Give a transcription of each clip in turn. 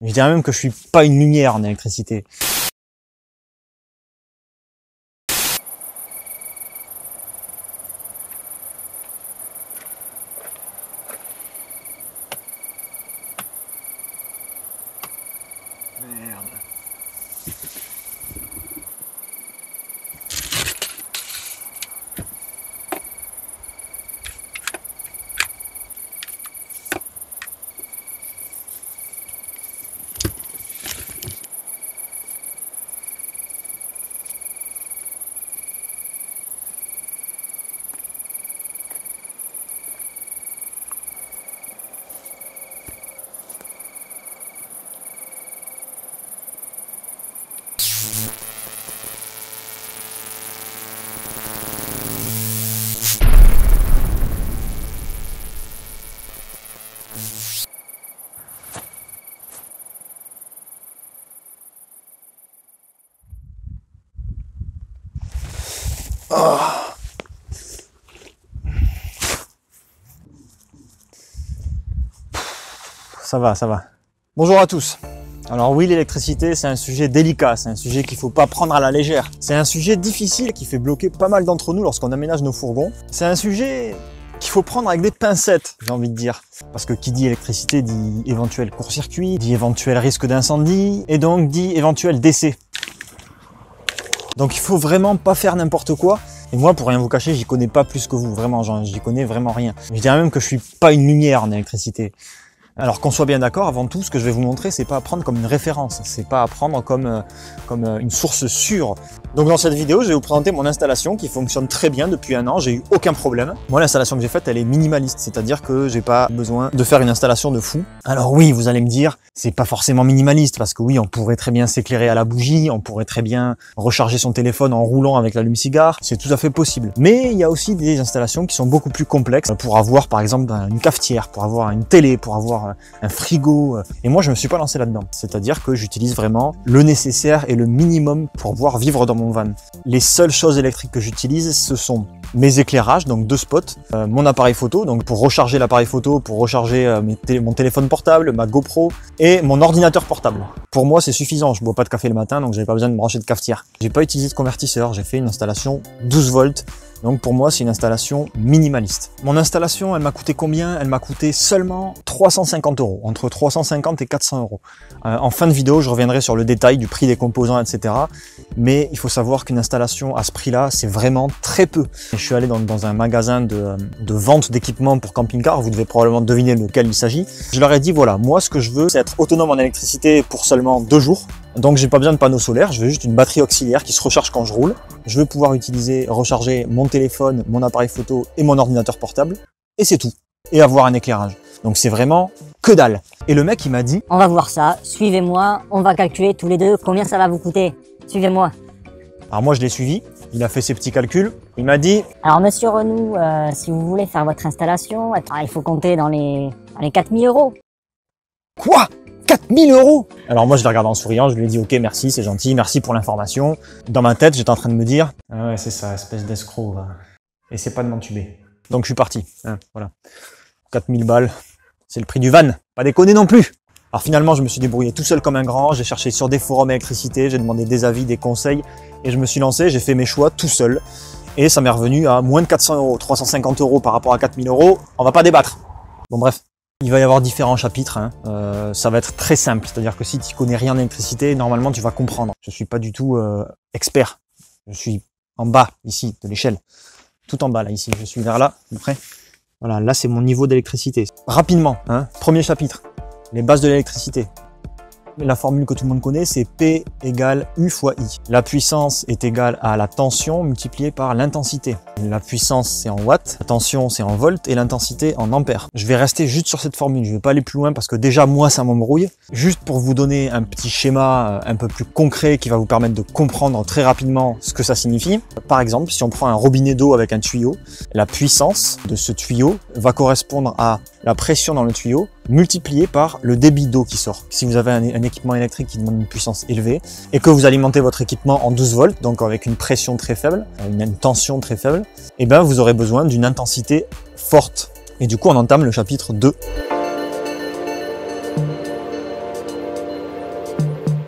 Je dirais même que je suis pas une lumière en électricité. Merde. Oh. Ça va, ça va. Bonjour à tous. Alors oui, l'électricité, c'est un sujet délicat, c'est un sujet qu'il faut pas prendre à la légère. C'est un sujet difficile qui fait bloquer pas mal d'entre nous lorsqu'on aménage nos fourgons. C'est un sujet qu'il faut prendre avec des pincettes, j'ai envie de dire. Parce que qui dit électricité dit éventuel court-circuit, dit éventuel risque d'incendie, et donc dit éventuel décès. Donc il faut vraiment pas faire n'importe quoi. Et moi, pour rien vous cacher, j'y connais pas plus que vous, vraiment, j'y connais vraiment rien. Je dirais même que je suis pas une lumière en électricité. Alors qu'on soit bien d'accord, avant tout, ce que je vais vous montrer, c'est pas à prendre comme une référence, c'est pas à prendre comme une source sûre. Donc dans cette vidéo, je vais vous présenter mon installation qui fonctionne très bien depuis un an, j'ai eu aucun problème. Moi, l'installation que j'ai faite, elle est minimaliste, c'est-à-dire que j'ai pas besoin de faire une installation de fou. Alors oui, vous allez me dire, c'est pas forcément minimaliste, parce que oui, on pourrait très bien s'éclairer à la bougie, on pourrait très bien recharger son téléphone en roulant avec l'allume-cigare, c'est tout à fait possible. Mais il y a aussi des installations qui sont beaucoup plus complexes, pour avoir par exemple une cafetière, pour avoir une télé, pour avoir un frigo. Et moi, je me suis pas lancé là-dedans. C'est-à-dire que j'utilise vraiment le nécessaire et le minimum pour pouvoir vivre dans mon van. Les seules choses électriques que j'utilise, ce sont mes éclairages, donc 2 spots, mon appareil photo, donc pour recharger l'appareil photo, pour recharger mon téléphone portable, ma GoPro et mon ordinateur portable. Pour moi, c'est suffisant. Je bois pas de café le matin, donc j'avais pas besoin de me brancher de cafetière. J'ai pas utilisé de convertisseur, j'ai fait une installation 12 volts. Donc pour moi, c'est une installation minimaliste. Mon installation, elle m'a coûté combien? Elle m'a coûté seulement 350 €, entre 350 et 400 €. En fin de vidéo, je reviendrai sur le détail du prix des composants, etc. Mais il faut savoir qu'une installation à ce prix-là, c'est vraiment très peu. Je suis allé dans un magasin de vente d'équipements pour camping-car, vous devez probablement deviner lequel il s'agit. Je leur ai dit, voilà, moi ce que je veux, c'est être autonome en électricité pour seulement 2 jours. Donc j'ai pas besoin de panneaux solaires, je veux juste une batterie auxiliaire qui se recharge quand je roule. Je veux pouvoir recharger mon téléphone, mon appareil photo et mon ordinateur portable. Et c'est tout. Et avoir un éclairage. Donc c'est vraiment que dalle. Et le mec il m'a dit, on va voir ça, suivez-moi, on va calculer tous les deux combien ça va vous coûter. Suivez-moi. Alors moi je l'ai suivi, il a fait ses petits calculs, il m'a dit, alors monsieur Renou, si vous voulez faire votre installation, il faut compter dans les 4000 €. Quoi? 4000 €? Alors moi je l'ai regardé en souriant, je lui ai dit ok merci, c'est gentil, merci pour l'information. Dans ma tête j'étais en train de me dire, ah ouais c'est ça, espèce d'escroc va. Et c'est pas de m'entuber. Donc je suis parti, hein, voilà. 4000 balles, c'est le prix du van, pas déconner non plus. Alors finalement je me suis débrouillé tout seul comme un grand, j'ai cherché sur des forums électricité, j'ai demandé des avis, des conseils, et je me suis lancé, j'ai fait mes choix tout seul. Et ça m'est revenu à moins de 400 €, 350 € par rapport à 4000 €, on va pas débattre. Bon bref. Il va y avoir différents chapitres, hein. Ça va être très simple, c'est-à-dire que si tu connais rien en électricité, normalement tu vas comprendre. Je suis pas du tout expert, je suis en bas ici de l'échelle, tout en bas là ici, je suis vers là, à peu près. Voilà, là c'est mon niveau d'électricité. Rapidement, hein. Premier chapitre, les bases de l'électricité. La formule que tout le monde connaît, c'est P égale U fois I. La puissance est égale à la tension multipliée par l'intensité. La puissance, c'est en watts, la tension, c'est en volts, et l'intensité en ampères. Je vais rester juste sur cette formule, je vais pas aller plus loin parce que déjà, moi, ça m'embrouille. Juste pour vous donner un petit schéma un peu plus concret qui va vous permettre de comprendre très rapidement ce que ça signifie. Par exemple, si on prend un robinet d'eau avec un tuyau, la puissance de ce tuyau va correspondre à la pression dans le tuyau multiplié par le débit d'eau qui sort. Si vous avez un équipement électrique qui demande une puissance élevée et que vous alimentez votre équipement en 12 volts, donc avec une pression très faible, une tension très faible, et ben vous aurez besoin d'une intensité forte. Et du coup, on entame le chapitre 2.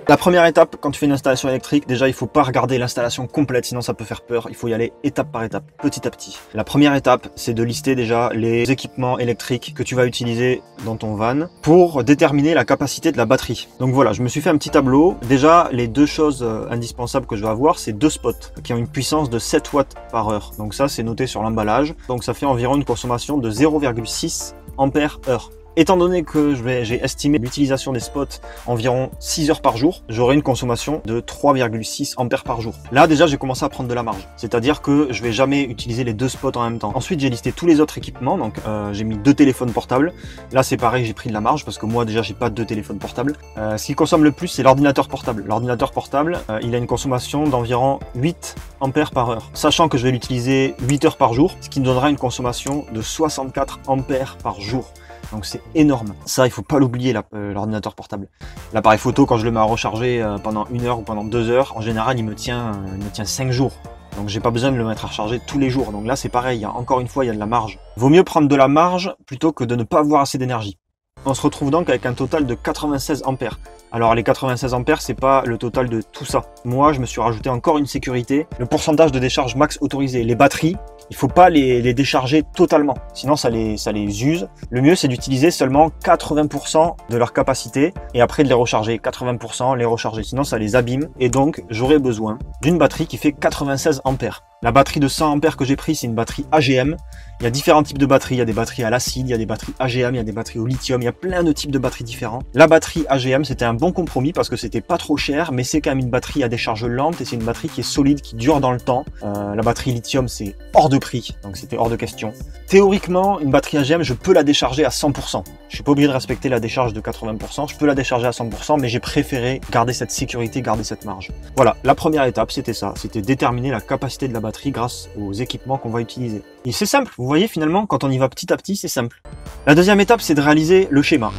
La première étape, quand tu fais une installation électrique, déjà il faut pas regarder l'installation complète, sinon ça peut faire peur. Il faut y aller étape par étape, petit à petit. La première étape, c'est de lister déjà les équipements électriques que tu vas utiliser dans ton van pour déterminer la capacité de la batterie. Donc voilà, je me suis fait un petit tableau. Déjà, les deux choses indispensables que je vais avoir, c'est deux spots qui ont une puissance de 7 watts par heure. Donc ça, c'est noté sur l'emballage. Donc ça fait environ une consommation de 0,6 ampères heure. Étant donné que j'ai estimé l'utilisation des spots environ 6 heures par jour, j'aurai une consommation de 3,6 ampères par jour. Là, déjà, j'ai commencé à prendre de la marge. C'est-à-dire que je vais jamais utiliser les deux spots en même temps. Ensuite, j'ai listé tous les autres équipements. Donc, j'ai mis 2 téléphones portables. Là, c'est pareil, j'ai pris de la marge parce que moi, déjà, j'ai pas 2 téléphones portables. Ce qui consomme le plus, c'est l'ordinateur portable. L'ordinateur portable, il a une consommation d'environ 8 ampères par heure. Sachant que je vais l'utiliser 8 heures par jour, ce qui me donnera une consommation de 64 ampères par jour. Donc c'est énorme. Ça, il faut pas l'oublier, l'ordinateur portable. L'appareil photo, quand je le mets à recharger pendant 1 heure ou pendant 2 heures, en général, il me tient 5 jours. Donc j'ai pas besoin de le mettre à recharger tous les jours. Donc là, c'est pareil. Encore une fois, il y a de la marge. Vaut mieux prendre de la marge plutôt que de ne pas avoir assez d'énergie. On se retrouve donc avec un total de 96 ampères. Alors les 96 ampères, c'est pas le total de tout ça. Moi, je me suis rajouté encore une sécurité. Le pourcentage de décharge max autorisé. Les batteries, il faut pas les décharger totalement. Sinon, ça les use. Le mieux, c'est d'utiliser seulement 80% de leur capacité et après de les recharger. 80%, les recharger. Sinon, ça les abîme. Et donc, j'aurai besoin d'une batterie qui fait 96 ampères. La batterie de 100 ampères que j'ai pris, c'est une batterie AGM. Il y a différents types de batteries. Il y a des batteries à l'acide, il y a des batteries AGM, il y a des batteries au lithium. Il y a plein de types de batteries différents. La batterie AGM, c'était un bon compromis parce que c'était pas trop cher, mais c'est quand même une batterie à décharge lente et c'est une batterie qui est solide, qui dure dans le temps. La batterie lithium, c'est hors de prix, donc c'était hors de question. Théoriquement, une batterie AGM, je peux la décharger à 100%. Je suis pas obligé de respecter la décharge de 80%. Je peux la décharger à 100%, mais j'ai préféré garder cette sécurité, garder cette marge. Voilà, la première étape, c'était ça. C'était déterminer la capacité de la batterie grâce aux équipements qu'on va utiliser. Et c'est simple, vous voyez finalement, quand on y va petit à petit, c'est simple. La deuxième étape, c'est de réaliser le schéma.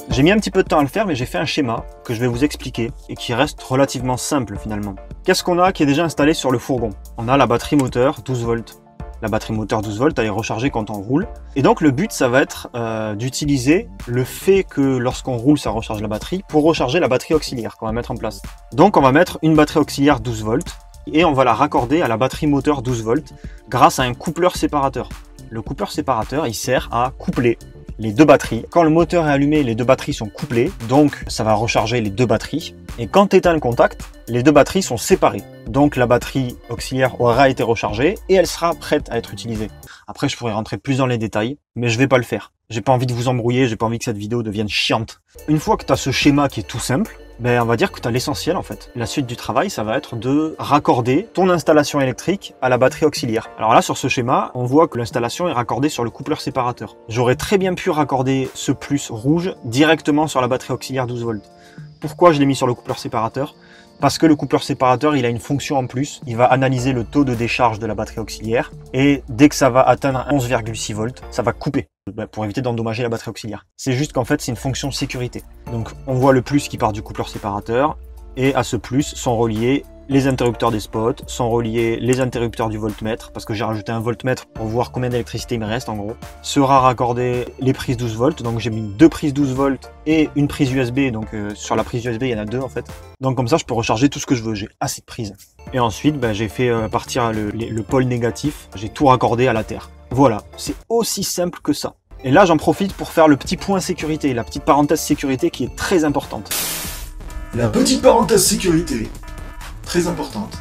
J'ai mis un petit peu de temps à le faire, mais j'ai fait un schéma que je vais vous expliquer et qui reste relativement simple finalement. Qu'est-ce qu'on a qui est déjà installé sur le fourgon? On a la batterie moteur 12 volts. La batterie moteur 12 volts, elle est rechargée quand on roule. Et donc le but, ça va être d'utiliser le fait que lorsqu'on roule, ça recharge la batterie pour recharger la batterie auxiliaire qu'on va mettre en place. Donc on va mettre une batterie auxiliaire 12 volts et on va la raccorder à la batterie moteur 12 volts grâce à un coupleur séparateur. Le coupleur séparateur, il sert à coupler les deux batteries. Quand le moteur est allumé, les deux batteries sont couplées, donc ça va recharger les deux batteries. Et quand tu éteins le contact, les deux batteries sont séparées. Donc la batterie auxiliaire aura été rechargée et elle sera prête à être utilisée. Après, je pourrais rentrer plus dans les détails, mais je vais pas le faire. J'ai pas envie de vous embrouiller, j'ai pas envie que cette vidéo devienne chiante. Une fois que tu as ce schéma qui est tout simple, ben on va dire que tu as l'essentiel en fait. La suite du travail, ça va être de raccorder ton installation électrique à la batterie auxiliaire. Alors là, sur ce schéma, on voit que l'installation est raccordée sur le coupleur séparateur. J'aurais très bien pu raccorder ce plus rouge directement sur la batterie auxiliaire 12 volts. Pourquoi je l'ai mis sur le coupleur séparateur? Parce que le coupleur séparateur, il a une fonction en plus. Il va analyser le taux de décharge de la batterie auxiliaire et dès que ça va atteindre 11,6 volts, ça va couper pour éviter d'endommager la batterie auxiliaire. C'est juste qu'en fait, c'est une fonction sécurité. Donc, on voit le plus qui part du coupleur séparateur et à ce plus sont reliés les interrupteurs des spots, sont reliés les interrupteurs du voltmètre, parce que j'ai rajouté un voltmètre pour voir combien d'électricité il me reste en gros. Sera raccordé les prises 12 volts, donc j'ai mis 2 prises 12 volts et une prise USB, donc sur la prise USB il y en a 2 en fait. Donc comme ça je peux recharger tout ce que je veux, j'ai assez de prises. Et ensuite j'ai fait partir le pôle négatif, j'ai tout raccordé à la terre. Voilà, c'est aussi simple que ça. Et là j'en profite pour faire le petit point sécurité, la petite parenthèse sécurité qui est très importante. La petite parenthèse sécurité. Très importante.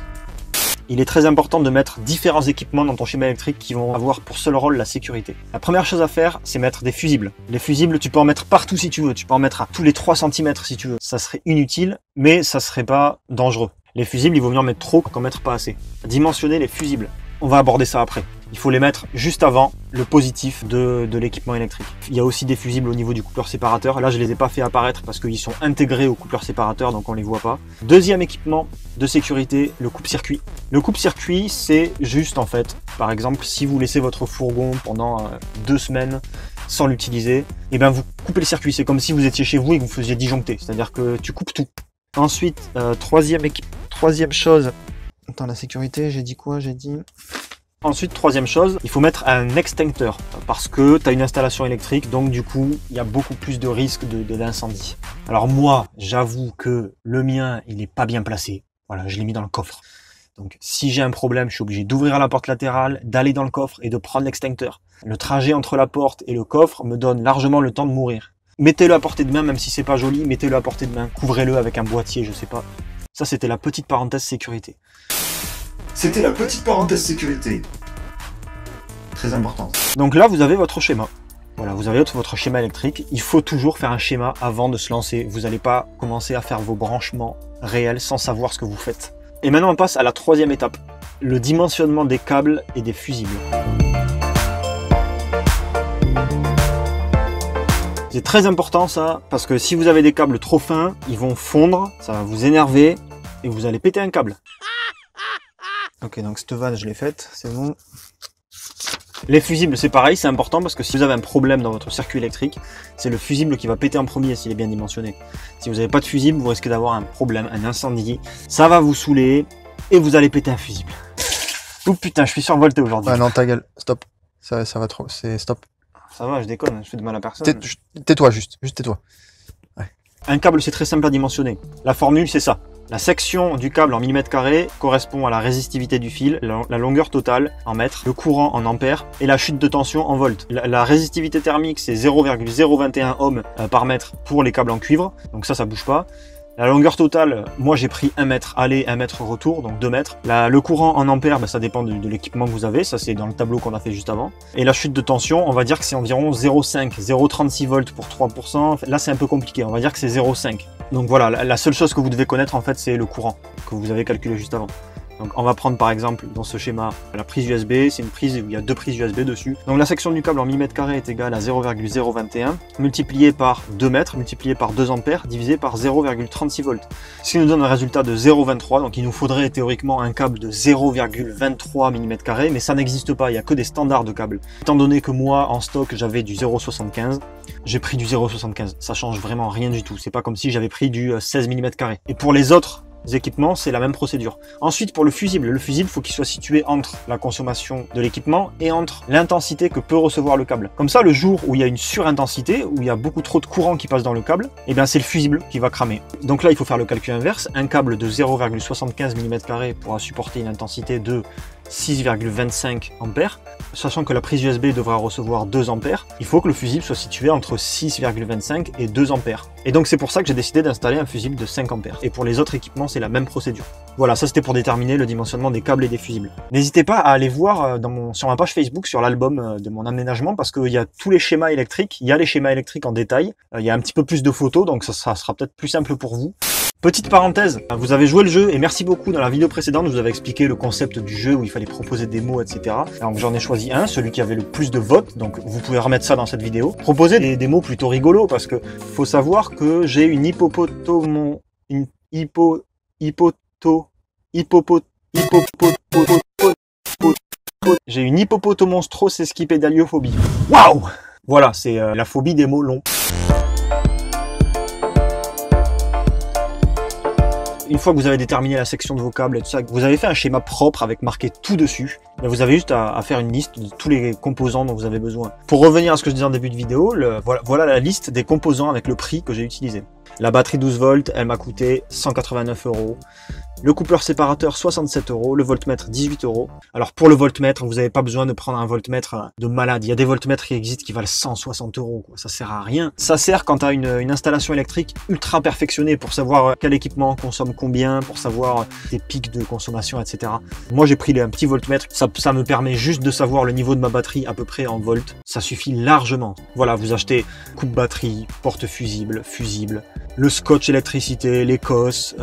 Il est très important de mettre différents équipements dans ton schéma électrique qui vont avoir pour seul rôle la sécurité. La première chose à faire, c'est mettre des fusibles. Les fusibles, tu peux en mettre partout si tu veux. Tu peux en mettre à tous les 3 cm si tu veux. Ça serait inutile, mais ça serait pas dangereux. Les fusibles, il vaut mieux en mettre trop qu'en mettre pas assez. Dimensionner les fusibles. On va aborder ça après. Il faut les mettre juste avant le positif de l'équipement électrique. Il y a aussi des fusibles au niveau du coupleur séparateur. Là, je les ai pas fait apparaître parce qu'ils sont intégrés au coupleur séparateur, donc on les voit pas. Deuxième équipement de sécurité, le coupe-circuit. Le coupe-circuit, c'est juste en fait, par exemple, si vous laissez votre fourgon pendant 2 semaines sans l'utiliser, et ben vous coupez le circuit. C'est comme si vous étiez chez vous et que vous faisiez disjoncter. C'est-à-dire que tu coupes tout. Ensuite, troisième chose. Attends, la sécurité, j'ai dit quoi? J'ai dit Ensuite, troisième chose, il faut mettre un extincteur parce que tu as une installation électrique, donc du coup, il y a beaucoup plus de risques d'incendie. Alors moi, j'avoue que le mien, il n'est pas bien placé. Voilà, je l'ai mis dans le coffre. Donc si j'ai un problème, je suis obligé d'ouvrir la porte latérale, d'aller dans le coffre et de prendre l'extincteur. Le trajet entre la porte et le coffre me donne largement le temps de mourir. Mettez-le à portée de main, même si c'est pas joli, mettez-le à portée de main, couvrez-le avec un boîtier, je sais pas. Ça, c'était la petite parenthèse sécurité. C'était la petite parenthèse sécurité. Très importante. Donc là, vous avez votre schéma. Voilà, vous avez votre schéma électrique. Il faut toujours faire un schéma avant de se lancer. Vous n'allez pas commencer à faire vos branchements réels sans savoir ce que vous faites. Et maintenant, on passe à la troisième étape. Le dimensionnement des câbles et des fusibles. C'est très important ça, parce que si vous avez des câbles trop fins, ils vont fondre, ça va vous énerver et vous allez péter un câble. Ok, donc cette vanne, je l'ai faite, c'est bon. Les fusibles, c'est pareil, c'est important parce que si vous avez un problème dans votre circuit électrique, c'est le fusible qui va péter en premier s'il est bien dimensionné. Si vous n'avez pas de fusible, vous risquez d'avoir un problème, un incendie. Ça va vous saouler et vous allez péter un fusible. Oh putain, je suis survolté aujourd'hui. Ah non, ta gueule, stop. Ça va trop, c'est stop. Ça va, je déconne, je fais de mal à personne. Tais-toi juste tais-toi. Ouais. Un câble, c'est très simple à dimensionner. La formule, c'est ça. La section du câble en millimètres carrés correspond à la résistivité du fil, la longueur totale en mètres, le courant en ampères et la chute de tension en volts. La résistivité thermique, c'est 0,021 ohms par mètre pour les câbles en cuivre, donc ça bouge pas. La longueur totale, moi j'ai pris 1 mètre aller, 1 mètre retour, donc 2 mètres. Le courant en ampères, ça dépend de l'équipement que vous avez, ça c'est dans le tableau qu'on a fait juste avant. Et la chute de tension, on va dire que c'est environ 0,5, 0,36 volts pour 3%. Là c'est un peu compliqué, on va dire que c'est 0,5. Donc voilà, la seule chose que vous devez connaître en fait, c'est le courant que vous avez calculé juste avant. Donc on va prendre par exemple dans ce schéma la prise USB, c'est une prise où il y a 2 prises USB dessus. Donc la section du câble en millimètres carrés est égale à 0,021 multiplié par 2 mètres, multiplié par 2 ampères, divisé par 0,36 volts. Ce qui nous donne un résultat de 0,23, donc il nous faudrait théoriquement un câble de 0,23 millimètres carrés, mais ça n'existe pas, il n'y a que des standards de câbles. Étant donné que moi en stock j'avais du 0,75, j'ai pris du 0,75, ça change vraiment rien du tout, c'est pas comme si j'avais pris du 16 millimètres carrés. Et pour les autres équipements, c'est la même procédure. Ensuite, pour le fusible faut qu'il soit situé entre la consommation de l'équipement et entre l'intensité que peut recevoir le câble. Comme ça, le jour où il y a une surintensité, où il y a beaucoup trop de courant qui passe dans le câble, et bien c'est le fusible qui va cramer. Donc là, il faut faire le calcul inverse. Un câble de 0,75 mm² pourra supporter une intensité de 6,25 ampères. Sachant que la prise USB devra recevoir 2 ampères, il faut que le fusible soit situé entre 6,25 et 2 ampères. Et donc c'est pour ça que j'ai décidé d'installer un fusible de 5 ampères. Et pour les autres équipements, c'est la même procédure. Voilà, ça c'était pour déterminer le dimensionnement des câbles et des fusibles. N'hésitez pas à aller voir sur ma page Facebook, sur l'album de mon aménagement, parce qu'il y a tous les schémas électriques, il y a les schémas électriques en détail, il y a un petit peu plus de photos, donc ça sera peut-être plus simple pour vous. Petite parenthèse, vous avez joué le jeu et merci beaucoup. Dans la vidéo précédente, je vous avais expliqué le concept du jeu où il fallait proposer des mots, etc. Donc j'en ai choisi un, celui qui avait le plus de votes, donc vous pouvez remettre ça dans cette vidéo. Proposez des mots plutôt rigolos parce que faut savoir que j'ai une j'ai une hippopotomonstrosesquipédaliophobie. Waouh! Voilà, c'est la phobie des mots longs. Une fois que vous avez déterminé la section de vos câbles et tout ça, que vous avez fait un schéma propre avec marqué tout dessus, vous avez juste à faire une liste de tous les composants dont vous avez besoin. Pour revenir à ce que je disais en début de vidéo, voilà la liste des composants avec le prix que j'ai utilisé. La batterie 12 volts, elle m'a coûté 189 €. Le coupleur séparateur 67 €, le voltmètre 18 €. Alors pour le voltmètre, vous n'avez pas besoin de prendre un voltmètre de malade. Il y a des voltmètres qui existent qui valent 160 €, quoi. Ça sert à rien. Ça sert quand tu as une installation électrique ultra perfectionnée pour savoir quel équipement consomme combien, pour savoir tes pics de consommation, etc. Moi j'ai pris un petit voltmètre, ça me permet juste de savoir le niveau de ma batterie à peu près en volts. Ça suffit largement. Voilà, vous achetez coupe batterie, porte fusible, le scotch électricité, les cosses,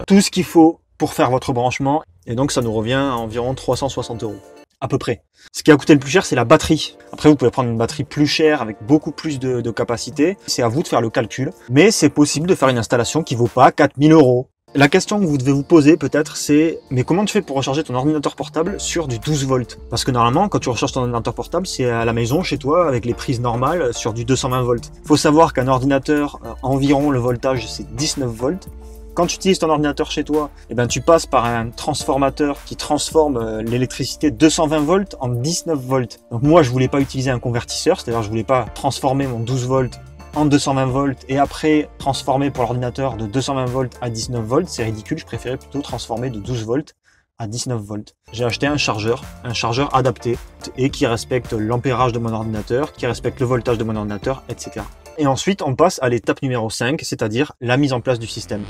tout ce qu'il faut pour faire votre branchement, et donc ça nous revient à environ 360 € à peu près. Ce qui a coûté le plus cher, c'est la batterie. Après, vous pouvez prendre une batterie plus chère avec beaucoup plus de capacité. C'est à vous de faire le calcul, mais c'est possible de faire une installation qui vaut pas 4000 €. La question que vous devez vous poser peut-être, c'est mais comment tu fais pour recharger ton ordinateur portable sur du 12 volts? Parce que normalement, quand tu recharges ton ordinateur portable, c'est à la maison, chez toi, avec les prises normales, sur du 220 volts. Faut savoir qu'un ordinateur, environ le voltage, c'est 19 volts. Quand tu utilises ton ordinateur chez toi, eh ben, tu passes par un transformateur qui transforme l'électricité de 220 volts en 19 volts. Donc moi, je voulais pas utiliser un convertisseur, c'est-à-dire je voulais pas transformer mon 12 volts en 220 volts et après transformer pour l'ordinateur de 220 volts à 19 volts. C'est ridicule, je préférais plutôt transformer de 12 volts à 19 volts. J'ai acheté un chargeur adapté et qui respecte l'ampérage de mon ordinateur, qui respecte le voltage de mon ordinateur, etc. Et ensuite, on passe à l'étape numéro 5, c'est-à-dire la mise en place du système.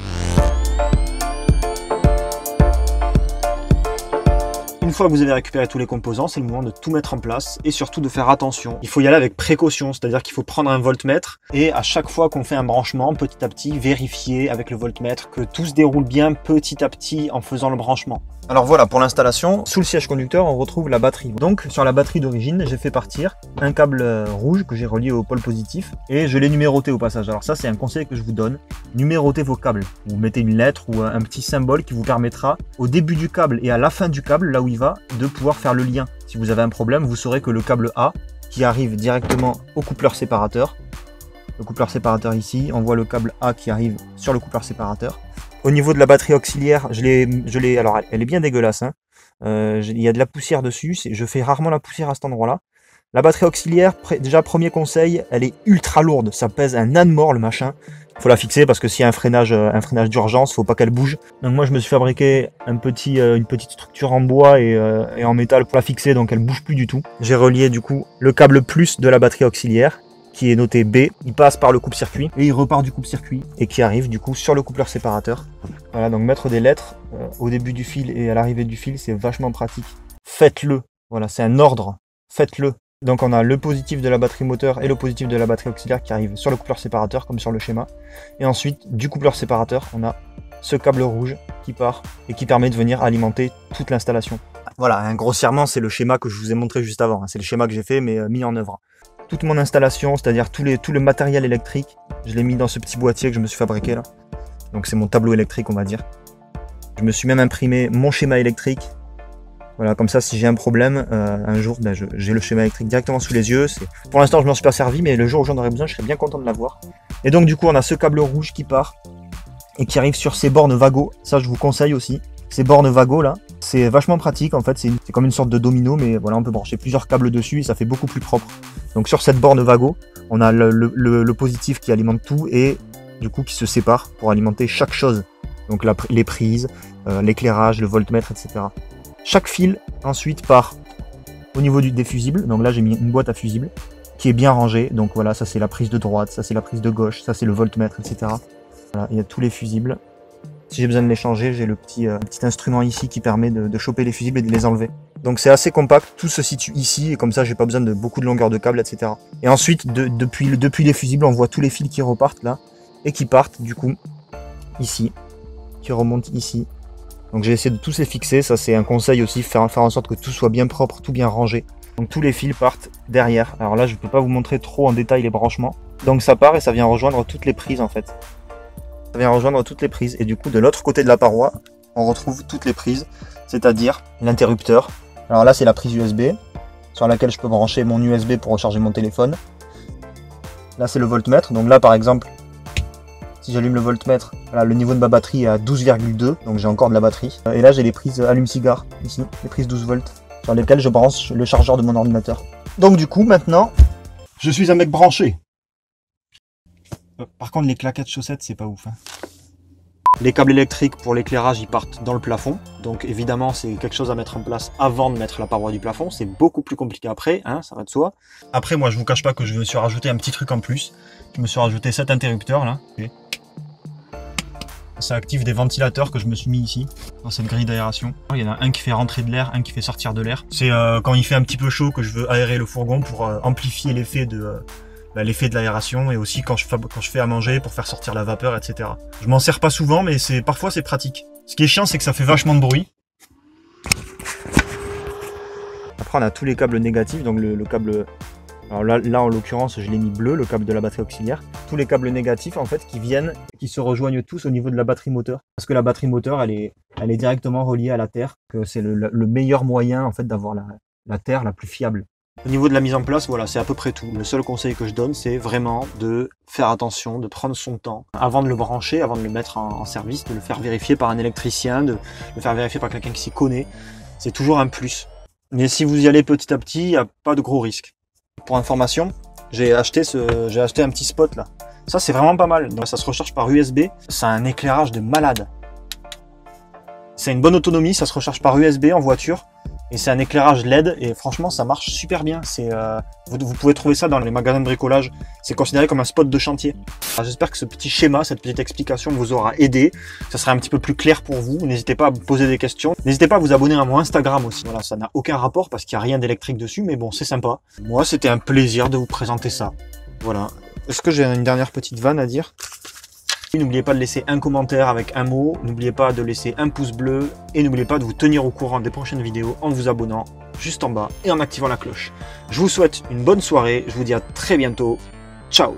Une fois que vous avez récupéré tous les composants, c'est le moment de tout mettre en place et surtout de faire attention. Il faut y aller avec précaution, c'est-à-dire qu'il faut prendre un voltmètre et à chaque fois qu'on fait un branchement, petit à petit, vérifier avec le voltmètre que tout se déroule bien petit à petit en faisant le branchement. Alors voilà, pour l'installation, sous le siège conducteur, on retrouve la batterie. Donc sur la batterie d'origine, j'ai fait partir un câble rouge que j'ai relié au pôle positif et je l'ai numéroté au passage. Alors ça, c'est un conseil que je vous donne. Numérotez vos câbles. Vous mettez une lettre ou un petit symbole qui vous permettra au début du câble et à la fin du câble, là où il va, de pouvoir faire le lien. Si vous avez un problème, vous saurez que le câble A qui arrive directement au coupleur séparateur. Le coupleur séparateur ici, on voit le câble A qui arrive sur le coupleur séparateur. Au niveau de la batterie auxiliaire, alors elle est bien dégueulasse, hein. Il y a de la poussière dessus, je fais rarement la poussière à cet endroit-là. La batterie auxiliaire, déjà premier conseil, elle est ultra lourde, ça pèse un âne mort le machin. Faut la fixer parce que s'il y a un freinage d'urgence, faut pas qu'elle bouge. Donc moi je me suis fabriqué une petite structure en bois et en métal pour la fixer, donc elle bouge plus du tout. J'ai relié du coup le câble plus de la batterie auxiliaire, qui est noté B, il passe par le coupe-circuit et il repart du coupe-circuit et qui arrive du coup sur le coupleur séparateur. Voilà, donc mettre des lettres au début du fil et à l'arrivée du fil, c'est vachement pratique. Faites-le, voilà, c'est un ordre, faites-le. Donc on a le positif de la batterie moteur et le positif de la batterie auxiliaire qui arrive sur le coupleur séparateur comme sur le schéma. Et ensuite, du coupleur séparateur, on a ce câble rouge qui part et qui permet de venir alimenter toute l'installation. Voilà, hein, grossièrement, c'est le schéma que je vous ai montré juste avant, hein. C'est le schéma que j'ai fait mais mis en œuvre. Toute mon installation, c'est-à-dire tout le matériel électrique, je l'ai mis dans ce petit boîtier que je me suis fabriqué là. Donc c'est mon tableau électrique, on va dire. Je me suis même imprimé mon schéma électrique. Voilà, comme ça, si j'ai un problème, un jour, ben, j'ai le schéma électrique directement sous les yeux. Pour l'instant, je m'en suis pas servi, mais le jour où j'en aurai besoin, je serais bien content de l'avoir. Et donc du coup, on a ce câble rouge qui part et qui arrive sur ces bornes Vago. Ça, je vous conseille aussi. Ces bornes Vago là, c'est vachement pratique en fait, c'est comme une sorte de domino, mais voilà, on peut brancher plusieurs câbles dessus et ça fait beaucoup plus propre. Donc sur cette borne Vago, on a le positif qui alimente tout et du coup qui se sépare pour alimenter chaque chose. Donc les prises, l'éclairage, le voltmètre, etc. Chaque fil ensuite part au niveau des fusibles, donc là j'ai mis une boîte à fusibles qui est bien rangée, donc voilà, ça c'est la prise de droite, ça c'est la prise de gauche, ça c'est le voltmètre, etc. Voilà, il y a tous les fusibles. Si j'ai besoin de les changer, j'ai le petit instrument ici qui permet de choper les fusibles et de les enlever. Donc c'est assez compact, tout se situe ici et comme ça j'ai pas besoin de beaucoup de longueur de câble, etc. Et ensuite, depuis les fusibles, on voit tous les fils qui repartent là et qui partent du coup ici, qui remontent ici. Donc j'ai essayé de tous les fixer, ça c'est un conseil aussi, faire en sorte que tout soit bien propre, tout bien rangé. Donc tous les fils partent derrière. Alors là je peux pas vous montrer trop en détail les branchements. Donc ça part et ça vient rejoindre toutes les prises en fait. Ça vient rejoindre toutes les prises et du coup de l'autre côté de la paroi on retrouve toutes les prises, c'est-à-dire l'interrupteur. Alors là c'est la prise USB sur laquelle je peux brancher mon USB pour recharger mon téléphone. Là c'est le voltmètre, donc là par exemple si j'allume le voltmètre, voilà, le niveau de ma batterie est à 12,2, donc j'ai encore de la batterie. Et là j'ai les prises allume-cigare ici, les prises 12 volts sur lesquelles je branche le chargeur de mon ordinateur. Donc du coup maintenant je suis un mec branché. Par contre les claquettes chaussettes c'est pas ouf, hein. Les câbles électriques pour l'éclairage ils partent dans le plafond, donc évidemment c'est quelque chose à mettre en place avant de mettre la paroi du plafond, c'est beaucoup plus compliqué après, hein, ça va de soi. Après moi je vous cache pas que je me suis rajouté un petit truc en plus, je me suis rajouté cet interrupteur là, ça active des ventilateurs que je me suis mis ici, dans cette grille d'aération. Il y en a un qui fait rentrer de l'air, un qui fait sortir de l'air. C'est quand il fait un petit peu chaud que je veux aérer le fourgon pour amplifier l'effet de l'aération et aussi quand je fais à manger pour faire sortir la vapeur, etc. Je m'en sers pas souvent mais parfois c'est pratique. Ce qui est chiant c'est que ça fait vachement de bruit. Après on a tous les câbles négatifs, donc le câble... Alors là en l'occurrence je l'ai mis bleu, le câble de la batterie auxiliaire. Tous les câbles négatifs en fait qui se rejoignent tous au niveau de la batterie moteur. Parce que la batterie moteur elle est directement reliée à la terre, que c'est le meilleur moyen en fait d'avoir la terre la plus fiable. Au niveau de la mise en place, voilà, c'est à peu près tout. Le seul conseil que je donne, c'est vraiment de faire attention, de prendre son temps avant de le brancher, avant de le mettre en service, de le faire vérifier par un électricien, de le faire vérifier par quelqu'un qui s'y connaît. C'est toujours un plus. Mais si vous y allez petit à petit, il n'y a pas de gros risques. Pour information, j'ai acheté un petit spot là. Ça, c'est vraiment pas mal. Donc, ça se recharge par USB. Ça a un éclairage de malade. C'est une bonne autonomie, ça se recharge par USB en voiture. Et c'est un éclairage LED et franchement ça marche super bien. Vous pouvez trouver ça dans les magasins de bricolage. C'est considéré comme un spot de chantier. J'espère que ce petit schéma, cette petite explication vous aura aidé. Ça sera un petit peu plus clair pour vous. N'hésitez pas à me poser des questions. N'hésitez pas à vous abonner à mon Instagram aussi. Voilà, ça n'a aucun rapport parce qu'il n'y a rien d'électrique dessus, mais bon, c'est sympa. Moi, c'était un plaisir de vous présenter ça. Voilà. Est-ce que j'ai une dernière petite vanne à dire ? N'oubliez pas de laisser un commentaire avec un mot, n'oubliez pas de laisser un pouce bleu et n'oubliez pas de vous tenir au courant des prochaines vidéos en vous abonnant juste en bas et en activant la cloche. Je vous souhaite une bonne soirée, je vous dis à très bientôt, ciao.